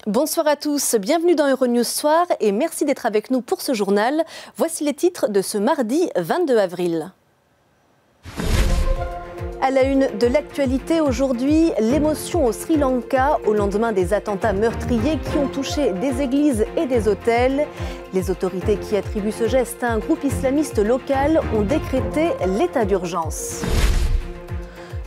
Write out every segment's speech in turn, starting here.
Bonsoir à tous, bienvenue dans Euronews Soir et merci d'être avec nous pour ce journal. Voici les titres de ce mardi 22 avril. À la une de l'actualité aujourd'hui, l'émotion au Sri Lanka au lendemain des attentats meurtriers qui ont touché des églises et des hôtels. Les autorités qui attribuent ce geste à un groupe islamiste local ont décrété l'état d'urgence.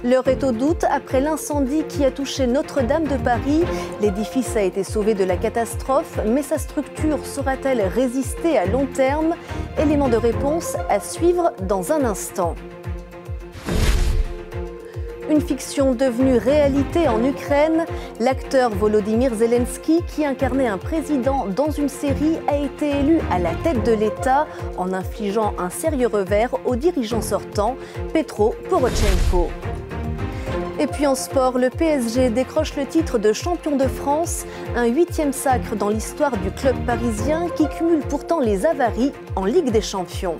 L'heure est au doute après l'incendie qui a touché Notre-Dame de Paris. L'édifice a été sauvé de la catastrophe, mais sa structure saura-t-elle résister à long terme? Élément de réponse à suivre dans un instant. Une fiction devenue réalité en Ukraine. L'acteur Volodymyr Zelensky, qui incarnait un président dans une série, a été élu à la tête de l'État en infligeant un sérieux revers au dirigeant sortant, Petro Porochenko. Et puis en sport, le PSG décroche le titre de champion de France, un 8e sacre dans l'histoire du club parisien qui cumule pourtant les avaries en Ligue des Champions.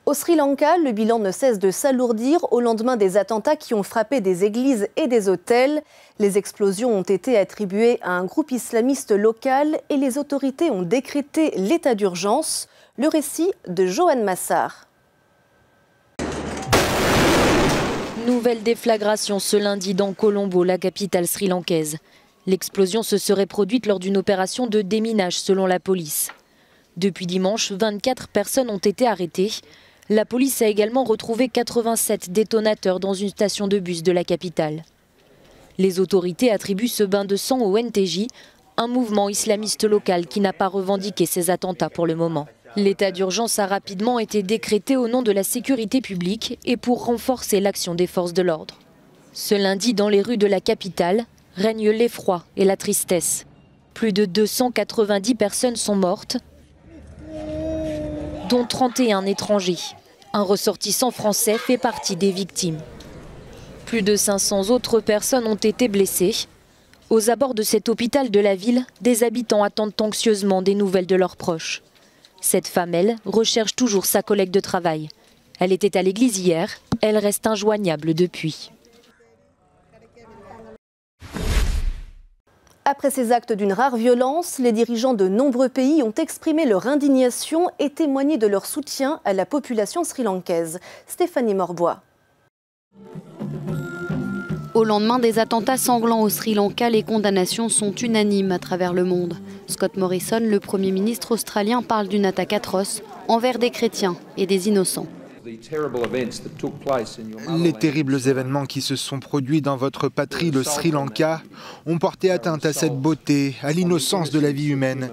Au Sri Lanka, le bilan ne cesse de s'alourdir au lendemain des attentats qui ont frappé des églises et des hôtels. Les explosions ont été attribuées à un groupe islamiste local et les autorités ont décrété l'état d'urgence. Le récit de Johan Massar. Nouvelle déflagration ce lundi dans Colombo, la capitale sri-lankaise. L'explosion se serait produite lors d'une opération de déminage selon la police. Depuis dimanche, 24 personnes ont été arrêtées. La police a également retrouvé 87 détonateurs dans une station de bus de la capitale. Les autorités attribuent ce bain de sang au NTJ, un mouvement islamiste local qui n'a pas revendiqué ces attentats pour le moment. L'état d'urgence a rapidement été décrété au nom de la sécurité publique et pour renforcer l'action des forces de l'ordre. Ce lundi, dans les rues de la capitale, règne l'effroi et la tristesse. Plus de 290 personnes sont mortes, dont 31 étrangers. Un ressortissant français fait partie des victimes. Plus de 500 autres personnes ont été blessées. Aux abords de cet hôpital de la ville, des habitants attendent anxieusement des nouvelles de leurs proches. Cette femme, elle, recherche toujours sa collègue de travail. Elle était à l'église hier, elle reste injoignable depuis. Après ces actes d'une rare violence, les dirigeants de nombreux pays ont exprimé leur indignation et témoigné de leur soutien à la population sri-lankaise. Stéphanie Morbois. Au lendemain des attentats sanglants au Sri Lanka, les condamnations sont unanimes à travers le monde. Scott Morrison, le Premier ministre australien, parle d'une attaque atroce envers des chrétiens et des innocents. Les terribles événements qui se sont produits dans votre patrie, le Sri Lanka, ont porté atteinte à cette beauté, à l'innocence de la vie humaine.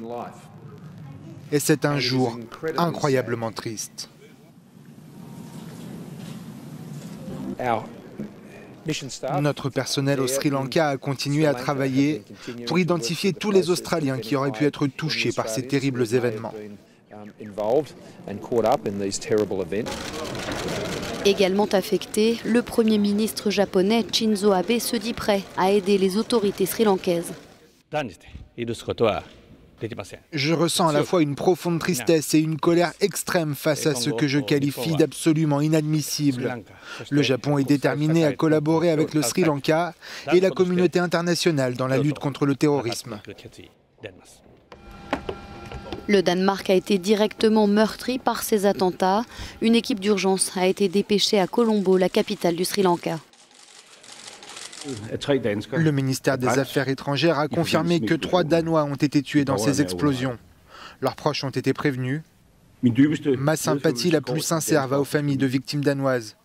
Et c'est un jour incroyablement triste. Notre personnel au Sri Lanka a continué à travailler pour identifier tous les Australiens qui auraient pu être touchés par ces terribles événements. Également affecté, le Premier ministre japonais Shinzo Abe se dit prêt à aider les autorités sri-lankaises. Je ressens à la fois une profonde tristesse et une colère extrême face à ce que je qualifie d'absolument inadmissible. Le Japon est déterminé à collaborer avec le Sri Lanka et la communauté internationale dans la lutte contre le terrorisme. Le Danemark a été directement meurtri par ces attentats. Une équipe d'urgence a été dépêchée à Colombo, la capitale du Sri Lanka. Le ministère des Affaires étrangères a confirmé que 3 Danois ont été tués dans ces explosions. Leurs proches ont été prévenus. Ma sympathie la plus sincère va aux familles de victimes danoises.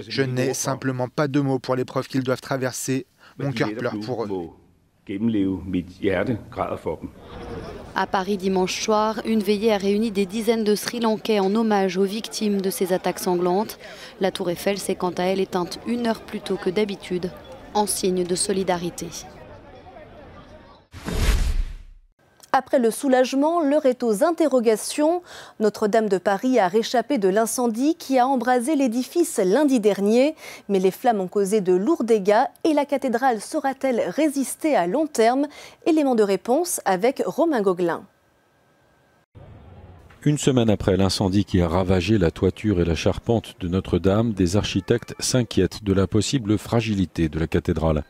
Je n'ai simplement pas de mots pour l'épreuve qu'ils doivent traverser. Mon cœur pleure pour eux. À Paris dimanche soir, une veillée a réuni des dizaines de Sri Lankais en hommage aux victimes de ces attaques sanglantes. La Tour Eiffel s'est quant à elle éteinte 1 heure plus tôt que d'habitude, en signe de solidarité. Après le soulagement, l'heure est aux interrogations. Notre-Dame de Paris a réchappé de l'incendie qui a embrasé l'édifice lundi dernier. Mais les flammes ont causé de lourds dégâts et la cathédrale saura-t-elle résister à long terme? Élément de réponse avec Romain Gauguelin. Une semaine après l'incendie qui a ravagé la toiture et la charpente de Notre-Dame, des architectes s'inquiètent de la possible fragilité de la cathédrale.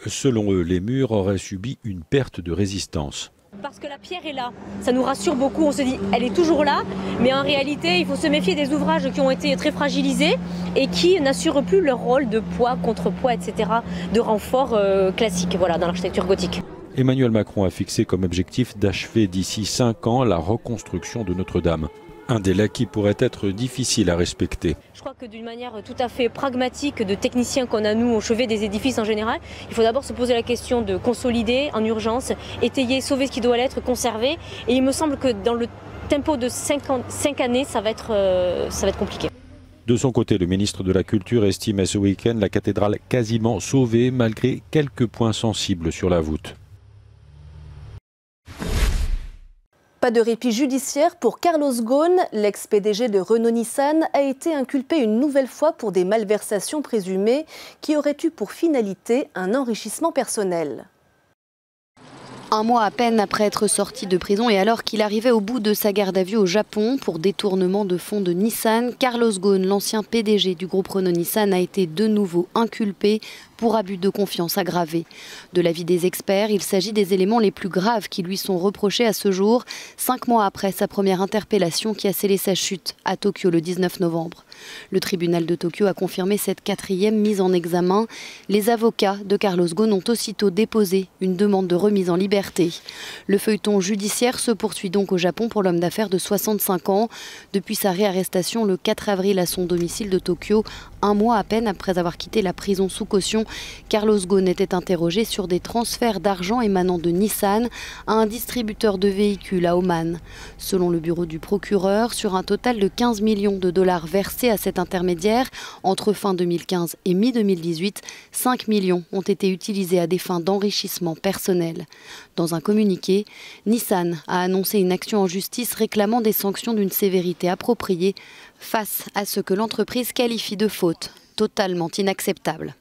Selon eux, les murs auraient subi une perte de résistance. Parce que la pierre est là, ça nous rassure beaucoup, on se dit elle est toujours là, mais en réalité il faut se méfier des ouvrages qui ont été très fragilisés et qui n'assurent plus leur rôle de poids, contrepoids, etc., de renfort classique dans l'architecture gothique. Emmanuel Macron a fixé comme objectif d'achever d'ici 5 ans la reconstruction de Notre-Dame. Un délai qui pourrait être difficile à respecter. Je crois que d'une manière tout à fait pragmatique de techniciens qu'on a nous au chevet des édifices en général, il faut d'abord se poser la question de consolider en urgence, étayer, sauver ce qui doit l'être, conserver. Et il me semble que dans le tempo de 5 années, ça va être compliqué. De son côté, le ministre de la Culture estimait ce week-end la cathédrale quasiment sauvée malgré quelques points sensibles sur la voûte. Pas de répit judiciaire pour Carlos Ghosn. L'ex-PDG de Renault-Nissan a été inculpé une nouvelle fois pour des malversations présumées qui auraient eu pour finalité un enrichissement personnel. Un mois à peine après être sorti de prison et alors qu'il arrivait au bout de sa garde à vue au Japon pour détournement de fonds de Nissan, Carlos Ghosn, l'ancien PDG du groupe Renault-Nissan, a été de nouveau inculpé pour abus de confiance aggravé. De l'avis des experts, il s'agit des éléments les plus graves qui lui sont reprochés à ce jour, 5 mois après sa première interpellation qui a scellé sa chute à Tokyo le 19 novembre. Le tribunal de Tokyo a confirmé cette 4e mise en examen. Les avocats de Carlos Ghosn ont aussitôt déposé une demande de remise en liberté. Le feuilleton judiciaire se poursuit donc au Japon pour l'homme d'affaires de 65 ans. Depuis sa réarrestation le 4 avril à son domicile de Tokyo, un mois à peine après avoir quitté la prison sous caution, Carlos Ghosn était interrogé sur des transferts d'argent émanant de Nissan à un distributeur de véhicules à Oman. Selon le bureau du procureur, sur un total de 15 millions de dollars versés à cet intermédiaire, entre fin 2015 et mi-2018, 5 millions ont été utilisés à des fins d'enrichissement personnel. Dans un communiqué, Nissan a annoncé une action en justice réclamant des sanctions d'une sévérité appropriée face à ce que l'entreprise qualifie de faute totalement inacceptable.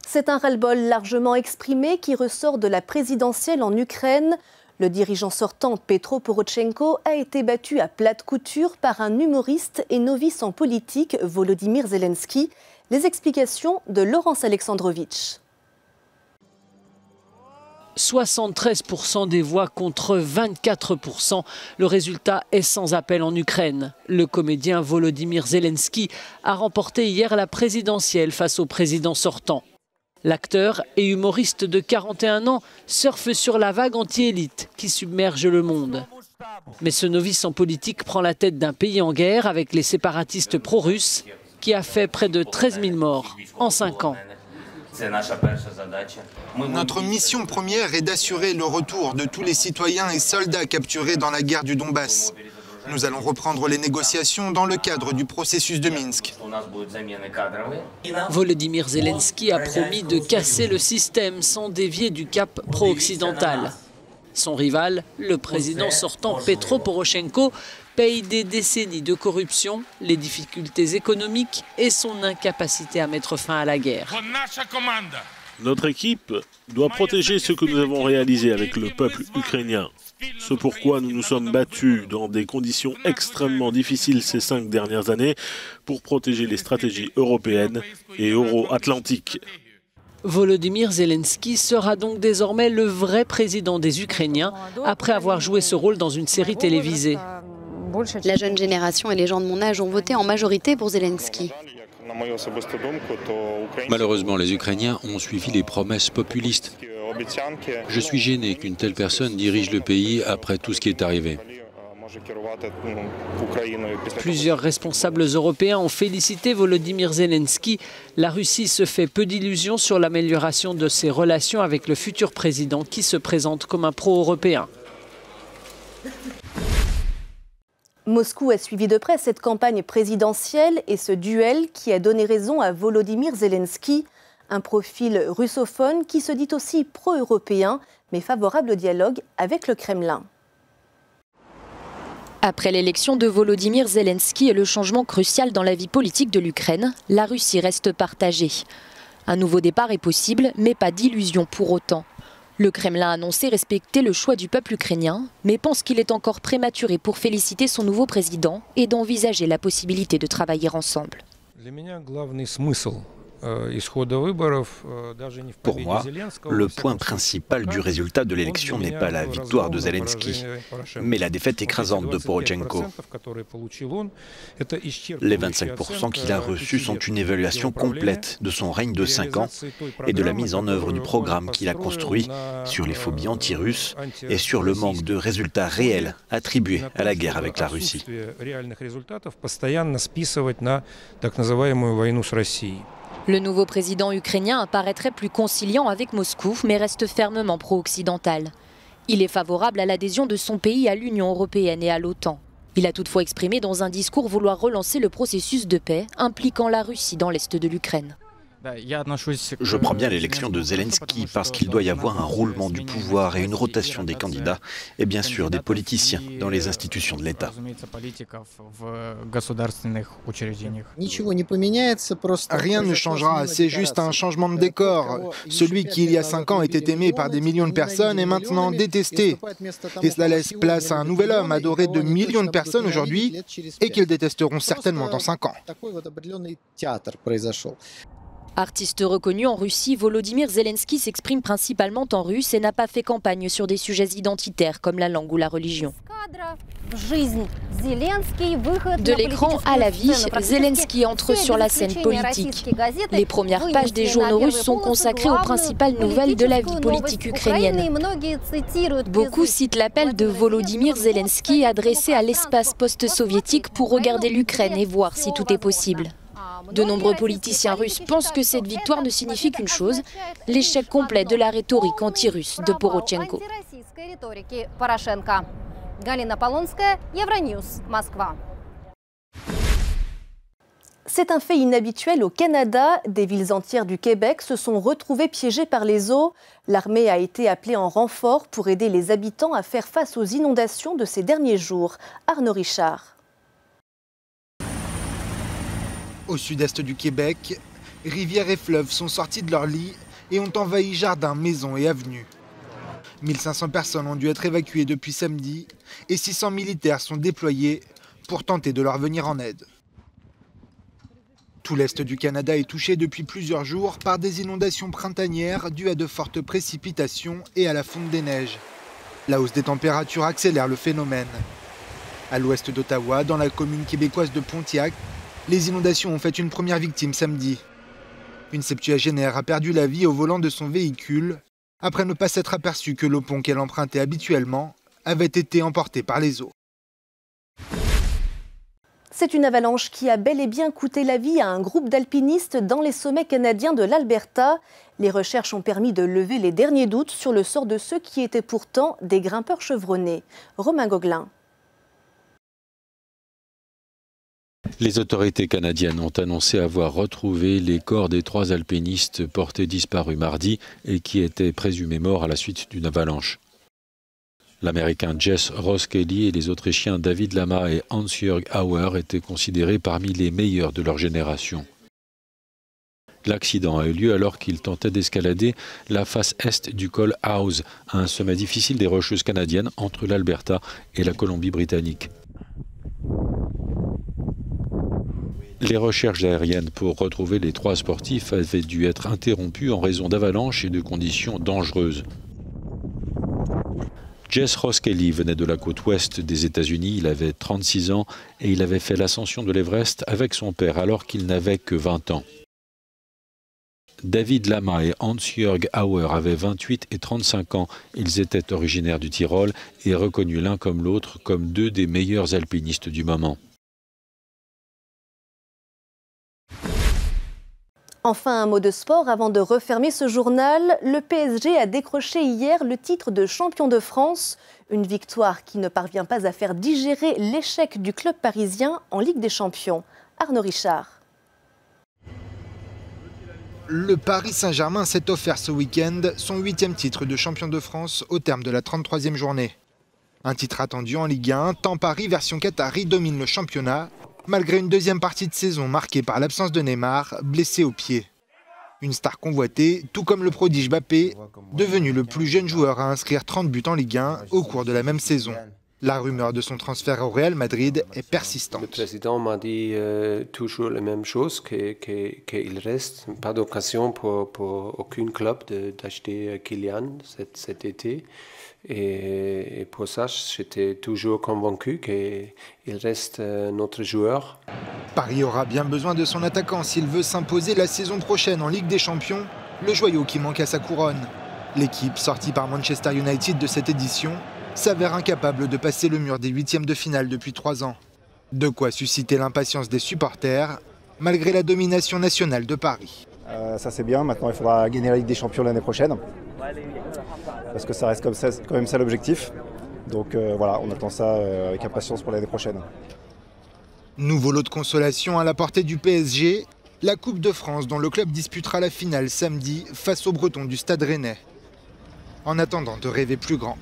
C'est un ras-le-bol largement exprimé qui ressort de la présidentielle en Ukraine. Le dirigeant sortant Petro Poroshenko a été battu à plate couture par un humoriste et novice en politique, Volodymyr Zelensky. Les explications de Laurence Alexandrovitch. 73% des voix contre 24%. Le résultat est sans appel en Ukraine. Le comédien Volodymyr Zelensky a remporté hier la présidentielle face au président sortant. L'acteur et humoriste de 41 ans surfe sur la vague anti-élite qui submerge le monde. Mais ce novice en politique prend la tête d'un pays en guerre avec les séparatistes pro-russes qui a fait près de 13 000 morts en 5 ans. Notre mission première est d'assurer le retour de tous les citoyens et soldats capturés dans la guerre du Donbass. Nous allons reprendre les négociations dans le cadre du processus de Minsk. Volodymyr Zelensky a promis de casser le système sans dévier du cap pro-occidental. Son rival, le président sortant Petro Poroshenko, paye des décennies de corruption, les difficultés économiques et son incapacité à mettre fin à la guerre. Notre équipe doit protéger ce que nous avons réalisé avec le peuple ukrainien. Ce pourquoi nous nous sommes battus dans des conditions extrêmement difficiles ces 5 dernières années pour protéger les stratégies européennes et euro-atlantiques. Volodymyr Zelensky sera donc désormais le vrai président des Ukrainiens après avoir joué ce rôle dans une série télévisée. La jeune génération et les gens de mon âge ont voté en majorité pour Zelensky. Malheureusement, les Ukrainiens ont suivi les promesses populistes. Je suis gêné qu'une telle personne dirige le pays après tout ce qui est arrivé. Plusieurs responsables européens ont félicité Volodymyr Zelensky. La Russie se fait peu d'illusions sur l'amélioration de ses relations avec le futur président qui se présente comme un pro-européen. Moscou a suivi de près cette campagne présidentielle et ce duel qui a donné raison à Volodymyr Zelensky, un profil russophone qui se dit aussi pro-européen mais favorable au dialogue avec le Kremlin. Après l'élection de Volodymyr Zelensky et le changement crucial dans la vie politique de l'Ukraine, la Russie reste partagée. Un nouveau départ est possible, mais pas d'illusion pour autant. Le Kremlin a annoncé respecter le choix du peuple ukrainien, mais pense qu'il est encore prématuré pour féliciter son nouveau président et d'envisager la possibilité de travailler ensemble. Pour moi, le point principal du résultat de l'élection n'est pas la victoire de Zelensky, mais la défaite écrasante de Poroshenko. Les 25% qu'il a reçus sont une évaluation complète de son règne de 5 ans et de la mise en œuvre du programme qu'il a construit sur les phobies anti-russes et sur le manque de résultats réels attribués à la guerre avec la Russie. Le nouveau président ukrainien apparaîtrait plus conciliant avec Moscou, mais reste fermement pro-occidental. Il est favorable à l'adhésion de son pays à l'Union européenne et à l'OTAN. Il a toutefois exprimé dans un discours vouloir relancer le processus de paix impliquant la Russie dans l'est de l'Ukraine. Je prends bien l'élection de Zelensky parce qu'il doit y avoir un roulement du pouvoir et une rotation des candidats et bien sûr des politiciens dans les institutions de l'État. Rien ne changera, c'est juste un changement de décor. Celui qui il y a 5 ans était aimé par des millions de personnes est maintenant détesté. Et cela laisse place à un nouvel homme adoré de millions de personnes aujourd'hui et qu'ils détesteront certainement dans 5 ans. Artiste reconnu en Russie, Volodymyr Zelensky s'exprime principalement en russe et n'a pas fait campagne sur des sujets identitaires comme la langue ou la religion. De l'écran à la vie, Zelensky entre sur la scène politique. Les premières pages des journaux russes sont consacrées aux principales nouvelles de la vie politique ukrainienne. Beaucoup citent l'appel de Volodymyr Zelensky adressé à l'espace post-soviétique pour regarder l'Ukraine et voir si tout est possible. De nombreux politiciens russes pensent que cette victoire ne signifie qu'une chose, l'échec complet de la rhétorique anti-russe de Poroshenko. C'est un fait inhabituel au Canada. Des villes entières du Québec se sont retrouvées piégées par les eaux. L'armée a été appelée en renfort pour aider les habitants à faire face aux inondations de ces derniers jours. Arnaud Richard. Au sud-est du Québec, rivières et fleuves sont sortis de leur lit et ont envahi jardins, maisons et avenues. 1500 personnes ont dû être évacuées depuis samedi et 600 militaires sont déployés pour tenter de leur venir en aide. Tout l'est du Canada est touché depuis plusieurs jours par des inondations printanières dues à de fortes précipitations et à la fonte des neiges. La hausse des températures accélère le phénomène. À l'ouest d'Ottawa, dans la commune québécoise de Pontiac, les inondations ont fait une première victime samedi. Une septuagénaire a perdu la vie au volant de son véhicule après ne pas s'être aperçue que le pont qu'elle empruntait habituellement avait été emporté par les eaux. C'est une avalanche qui a bel et bien coûté la vie à un groupe d'alpinistes dans les sommets canadiens de l'Alberta. Les recherches ont permis de lever les derniers doutes sur le sort de ceux qui étaient pourtant des grimpeurs chevronnés. Romain Gauguelin. Les autorités canadiennes ont annoncé avoir retrouvé les corps des 3 alpinistes portés disparus mardi et qui étaient présumés morts à la suite d'une avalanche. L'Américain Jess Ross Kelly et les Autrichiens David Lama et Hans-Jörg Auer étaient considérés parmi les meilleurs de leur génération. L'accident a eu lieu alors qu'ils tentaient d'escalader la face est du col House, un sommet difficile des Rocheuses canadiennes entre l'Alberta et la Colombie-Britannique. Les recherches aériennes pour retrouver les 3 sportifs avaient dû être interrompues en raison d'avalanches et de conditions dangereuses. Jess Ross Kelly venait de la côte ouest des États-Unis, il avait 36 ans et il avait fait l'ascension de l'Everest avec son père alors qu'il n'avait que 20 ans. David Lama et Hans-Jörg Auer avaient 28 et 35 ans. Ils étaient originaires du Tyrol et reconnus l'un comme l'autre comme 2 des meilleurs alpinistes du moment. Enfin, un mot de sport avant de refermer ce journal. Le PSG a décroché hier le titre de champion de France. Une victoire qui ne parvient pas à faire digérer l'échec du club parisien en Ligue des Champions. Arnaud Richard. Le Paris Saint-Germain s'est offert ce week-end son 8e titre de champion de France au terme de la 33e journée. Un titre attendu en Ligue 1, tant Paris version Qatari domine le championnat, malgré une deuxième partie de saison marquée par l'absence de Neymar, blessé au pied. Une star convoitée, tout comme le prodige Mbappé, devenu le plus jeune joueur à inscrire 30 buts en Ligue 1 au cours de la même saison. La rumeur de son transfert au Real Madrid est persistante. Le président m'a dit toujours la même chose, qu'il reste pas d'occasion pour aucun club d'acheter Kylian cet été. Et pour ça, j'étais toujours convaincu qu'il reste notre joueur. Paris aura bien besoin de son attaquant s'il veut s'imposer la saison prochaine en Ligue des Champions, le joyau qui manque à sa couronne. L'équipe, sortie par Manchester United de cette édition, s'avère incapable de passer le mur des huitièmes de finale depuis 3 ans. De quoi susciter l'impatience des supporters, malgré la domination nationale de Paris. Ça c'est bien, maintenant il faudra gagner la Ligue des Champions l'année prochaine. Parce que ça reste quand même ça l'objectif. Donc voilà, on attend ça avec impatience pour l'année prochaine. Nouveau lot de consolation à la portée du PSG, la Coupe de France dont le club disputera la finale samedi face aux Bretons du Stade Rennais. En attendant de rêver plus grand.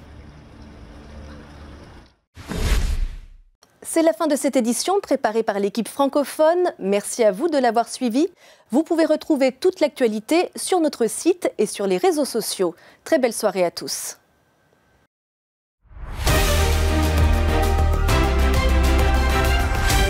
C'est la fin de cette édition préparée par l'équipe francophone. Merci à vous de l'avoir suivi. Vous pouvez retrouver toute l'actualité sur notre site et sur les réseaux sociaux. Très belle soirée à tous.